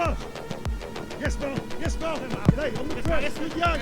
pass. Yes, Mel. Yes, Mel. Hey, on the press. Good young.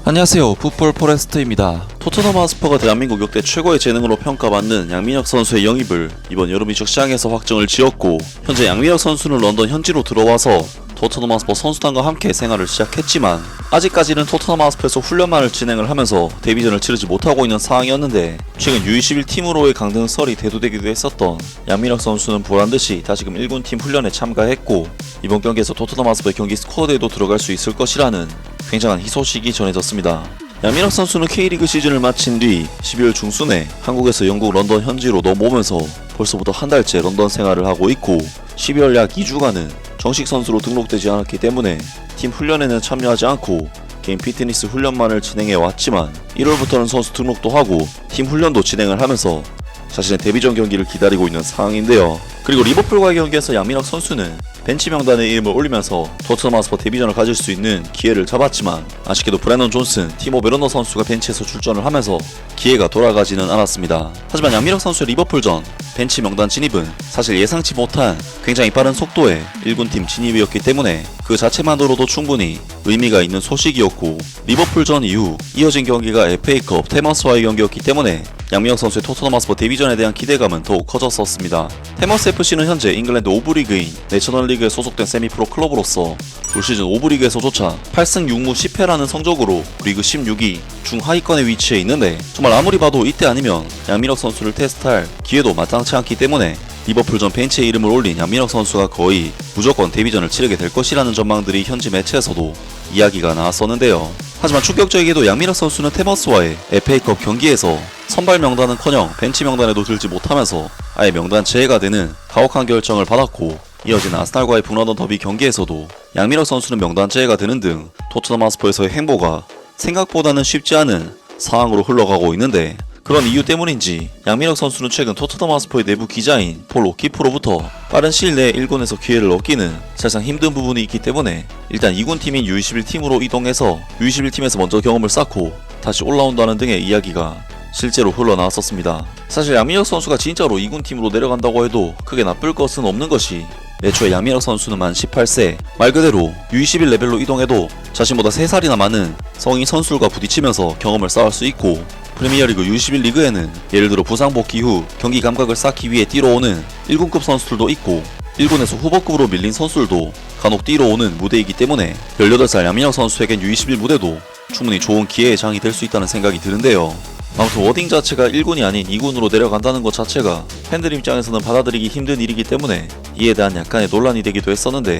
안녕하세요, 풋볼 포레스트입니다. 토트넘 하스퍼가 대한민국 역대 최고의 재능으로 평가받는 양민혁 선수의 영입을 이번 여름 이적 시장에서 확정을 지었고, 현재 양민혁 선수는 런던 현지로 들어와서 토트넘 하스퍼 선수단과 함께 생활을 시작했지만 아직까지는 토트넘 하스퍼에서 훈련만을 진행을 하면서 데뷔전을 치르지 못하고 있는 상황이었는데, 최근 U21 팀으로의 강등설이 대두되기도 했었던 양민혁 선수는 보란듯이 다시금 1군 팀 훈련에 참가했고, 이번 경기에서 토트넘 하스퍼의 경기 스쿼드에도 들어갈 수 있을 것이라는 굉장한 희소식이 전해졌습니다. 양민혁 선수는 K리그 시즌을 마친 뒤 12월 중순에 한국에서 영국 런던 현지로 넘어오면서 벌써부터 한 달째 런던 생활을 하고 있고, 12월 약 2주간은 정식 선수로 등록되지 않았기 때문에 팀 훈련에는 참여하지 않고 개인 피트니스 훈련만을 진행해 왔지만, 1월부터는 선수 등록도 하고 팀 훈련도 진행을 하면서 자신의 데뷔전 경기를 기다리고 있는 상황인데요. 그리고 리버풀과의 경기에서 양민혁 선수는 벤치 명단에 이름을 올리면서 토트넘 하스퍼 데뷔전을 가질 수 있는 기회를 잡았지만, 아쉽게도 브래넌 존슨, 티모 베르너 선수가 벤치에서 출전을 하면서 기회가 돌아가지는 않았습니다. 하지만 양민혁 선수의 리버풀전 벤치 명단 진입은 사실 예상치 못한 굉장히 빠른 속도의 1군팀 진입이었기 때문에 그 자체만으로도 충분히 의미가 있는 소식이었고, 리버풀전 이후 이어진 경기가 FA컵 테머스와의 경기였기 때문에 양민혁 선수의 토트넘 하스퍼 데뷔전에 대한 기대감은 더욱 커졌었습니다. 테머스 FC는 현재 잉글랜드 5부 리그인 내셔널리그에 소속된 세미프로 클럽으로서 올 시즌 5부 리그에서조차 8승 6무 10패라는 성적으로 리그 16위 중하위권에 위치해 있는데, 정말 아무리 봐도 이때 아니면 양민혁 선수를 테스트할 기회도 마땅치 않기 때문에 리버풀전 벤치에 이름을 올린 양민혁 선수가 거의 무조건 데뷔전을 치르게 될 것이라는 전망들이 현지 매체에서도 이야기가 나왔었는데요. 하지만 충격적이게도 양민혁 선수는 테머스와의 FA컵 경기에서 선발 명단은커녕 벤치 명단에도 들지 못하면서 아예 명단 제외가 되는 가혹한 결정을 받았고, 이어진 아스날과의 북런던 더비 경기에서도 양민혁 선수는 명단 제외가 되는 등 토트넘 하스퍼에서의 행보가 생각보다는 쉽지 않은 상황으로 흘러가고 있는데, 그런 이유 때문인지 양민혁 선수는 최근 토트넘 하스퍼의 내부 기자인 폴 오키프로부터 빠른 시일 내에 1군에서 기회를 얻기는 사실상 힘든 부분이 있기 때문에 일단 2군 팀인 U21 팀으로 이동해서 U21 팀에서 먼저 경험을 쌓고 다시 올라온다는 등의 이야기가 실제로 흘러나왔었습니다. 사실 양민혁 선수가 진짜로 2군 팀으로 내려간다고 해도 크게 나쁠 것은 없는 것이, 애초에 양민혁 선수는 만 18세, 말 그대로 U21 레벨로 이동해도 자신보다 3살이나 많은 성인 선수들과 부딪히면서 경험을 쌓을 수 있고, 프리미어리그 U21 리그에는 예를 들어 부상 복귀 후 경기 감각을 쌓기 위해 뛰러오는 1군급 선수들도 있고, 1군에서 후보급으로 밀린 선수들도 간혹 뛰러오는 무대이기 때문에 18살 양민혁 선수에겐 U21 무대도 충분히 좋은 기회의 장이 될 수 있다는 생각이 드는데요. 아무튼 워딩 자체가 1군이 아닌 2군으로 내려간다는 것 자체가 팬들 입장에서는 받아들이기 힘든 일이기 때문에 이에 대한 약간의 논란이 되기도 했었는데,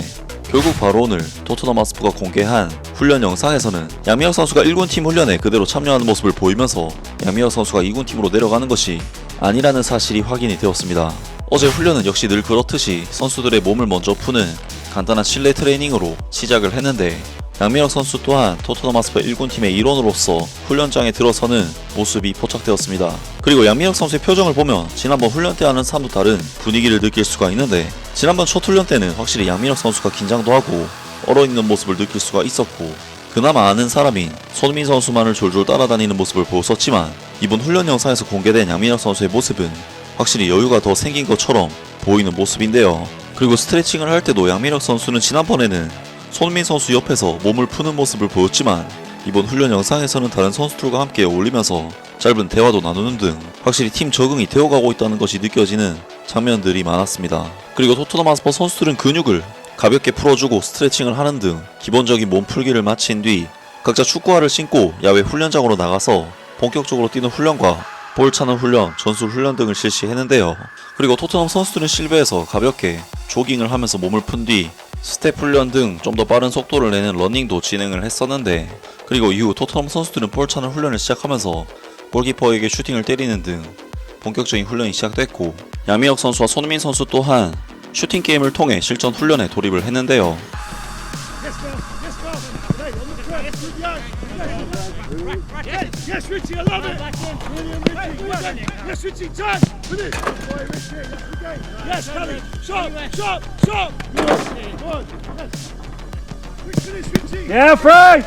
결국 바로 오늘 토트넘 하스퍼가 공개한 훈련 영상에서는 양민혁 선수가 1군 팀 훈련에 그대로 참여하는 모습을 보이면서 양민혁 선수가 2군 팀으로 내려가는 것이 아니라는 사실이 확인이 되었습니다. 어제 훈련은 역시 늘 그렇듯이 선수들의 몸을 먼저 푸는 간단한 실내 트레이닝으로 시작을 했는데, 양민혁 선수 또한 토트넘 하스퍼 1군 팀의 일원으로서 훈련장에 들어서는 모습이 포착되었습니다. 그리고 양민혁 선수의 표정을 보면 지난번 훈련 때와는 사뭇 다른 분위기를 느낄 수가 있는데, 지난번 첫 훈련 때는 확실히 양민혁 선수가 긴장도 하고 얼어있는 모습을 느낄 수가 있었고, 그나마 아는 사람인 손흥민 선수만을 졸졸 따라다니는 모습을 보였었지만, 이번 훈련 영상에서 공개된 양민혁 선수의 모습은 확실히 여유가 더 생긴 것처럼 보이는 모습인데요. 그리고 스트레칭을 할 때도 양민혁 선수는 지난번에는 손흥민 선수 옆에서 몸을 푸는 모습을 보였지만, 이번 훈련 영상에서는 다른 선수들과 함께 어울리면서 짧은 대화도 나누는 등 확실히 팀 적응이 되어가고 있다는 것이 느껴지는 장면들이 많았습니다. 그리고 토트넘 하스퍼 선수들은 근육을 가볍게 풀어주고 스트레칭을 하는 등 기본적인 몸풀기를 마친 뒤 각자 축구화를 신고 야외 훈련장으로 나가서 본격적으로 뛰는 훈련과 볼 차는 훈련, 전술 훈련 등을 실시했는데요. 그리고 토트넘 선수들은 실외에서 가볍게 조깅을 하면서 몸을 푼 뒤 스텝 훈련 등 좀 더 빠른 속도를 내는 러닝도 진행을 했었는데, 그리고 이후 토트넘 선수들은 볼 차는 훈련을 시작하면서 골키퍼에게 슈팅을 때리는 등 본격적인 훈련이 시작됐고, 양민혁 선수와 손흥민 선수 또한 슈팅 게임을 통해 실전 훈련에 돌입을 했는데요. Yes, Richie, I love it. Brilliant, Richie. Yes, Richie, time. Finish. Yes, Kelly. Shot. Good. Yes. Finish, Richie. Yeah, Frank.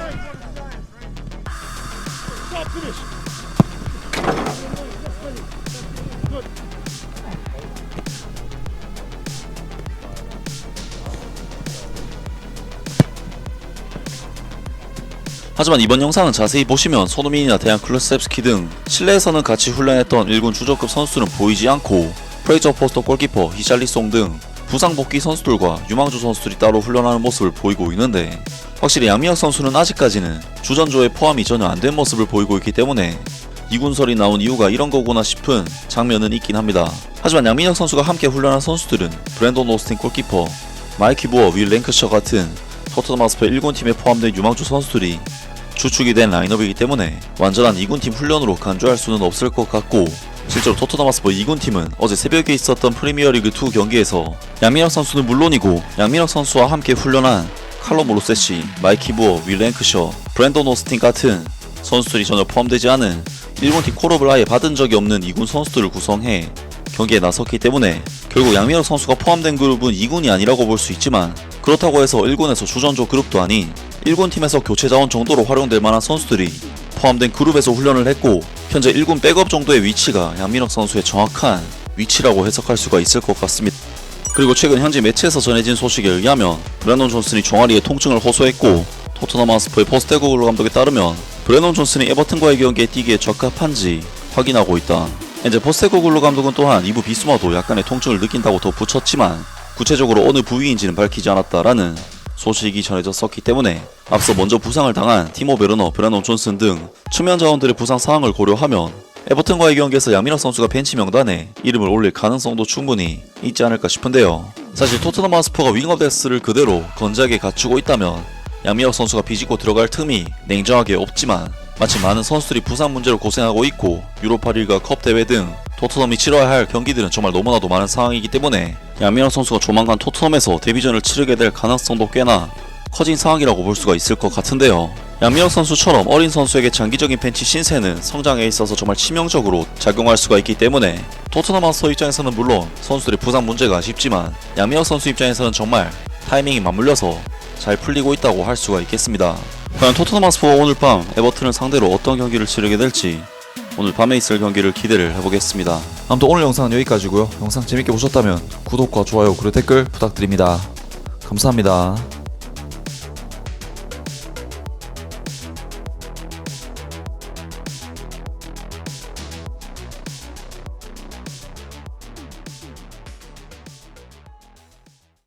Stop, finish. Good. 하지만 이번 영상은 자세히 보시면 손흥민이나 대한 클루셉스키 등 실내에서는 같이 훈련했던 1군 주전급 선수들은 보이지 않고 프레이저 포스터 골키퍼, 히샬리송 등 부상 복귀 선수들과 유망주 선수들이 따로 훈련하는 모습을 보이고 있는데, 확실히 양민혁 선수는 아직까지는 주전조에 포함이 전혀 안 된 모습을 보이고 있기 때문에 이군설이 나온 이유가 이런 거구나 싶은 장면은 있긴 합니다. 하지만 양민혁 선수가 함께 훈련한 선수들은 브랜돈 오스틴 골키퍼, 마이키 부어, 윌 랭크셔 같은 토트넘 하스퍼 1군 팀에 포함된 유망주 선수들이 주축이 된 라인업이기 때문에 완전한 2군팀 훈련으로 간주할 수는 없을 것 같고, 실제로 토트넘 하스퍼 2군팀은 어제 새벽에 있었던 프리미어리그 2 경기에서 양민혁 선수는 물론이고 양민혁 선수와 함께 훈련한 칼럼 로세시, 마이키 부어, 윌 랭크셔, 브랜돈 오스틴 같은 선수들이 전혀 포함되지 않은 1군팀 콜업을 아예 받은 적이 없는 2군 선수들을 구성해 경기에 나섰기 때문에 결국 양민혁 선수가 포함된 그룹은 2군이 아니라고 볼 수 있지만, 그렇다고 해서 1군에서 주전조 그룹도 아닌 1군 팀에서 교체 자원 정도로 활용될 만한 선수들이 포함된 그룹에서 훈련을 했고, 현재 1군 백업 정도의 위치가 양민혁 선수의 정확한 위치라고 해석할 수가 있을 것 같습니다. 그리고 최근 현지 매체에서 전해진 소식에 의하면 브랜돈 존슨이 종아리에 통증을 호소했고, 토트넘 하스퍼의 포스테코글로 감독에 따르면 브랜돈 존슨이 에버튼과의 경기에 뛰기에 적합한지 확인하고 있다. 현재 포스테코글로 감독은 또한 2부 비스마도 약간의 통증을 느낀다고 덧붙였지만 구체적으로 어느 부위인지는 밝히지 않았다라는 소식이 전해졌었기 때문에 앞서 먼저 부상을 당한 티모 베르너, 브랜돈 존슨 등 측면 자원들의 부상 상황을 고려하면 에버튼과의 경기에서 양민혁 선수가 벤치 명단에 이름을 올릴 가능성도 충분히 있지 않을까 싶은데요. 사실 토트넘 하스퍼가 윙어 데스를 그대로 건재하게 갖추고 있다면 양민혁 선수가 비집고 들어갈 틈이 냉정하게 없지만, 마침 많은 선수들이 부상 문제로 고생하고 있고 유로파리그 컵 대회 등 토트넘이 치러야 할 경기들은 정말 너무나도 많은 상황이기 때문에 양민혁 선수가 조만간 토트넘에서 데뷔전을 치르게 될 가능성도 꽤나 커진 상황이라고 볼 수가 있을 것 같은데요. 양민혁 선수처럼 어린 선수에게 장기적인 벤치 신세는 성장에 있어서 정말 치명적으로 작용할 수가 있기 때문에 토트넘 하스퍼 입장에서는 물론 선수들의 부상 문제가 아쉽지만 양민혁 선수 입장에서는 정말 타이밍이 맞물려서 잘 풀리고 있다고 할 수가 있겠습니다. 과연 토트넘 하스퍼가 오늘 밤 에버튼을 상대로 어떤 경기를 치르게 될지 오늘 밤에 있을 경기를 기대를 해보겠습니다. 아무튼 오늘 영상은 여기까지고요. 영상 재밌게 보셨다면 구독과 좋아요 그리고 댓글 부탁드립니다. 감사합니다.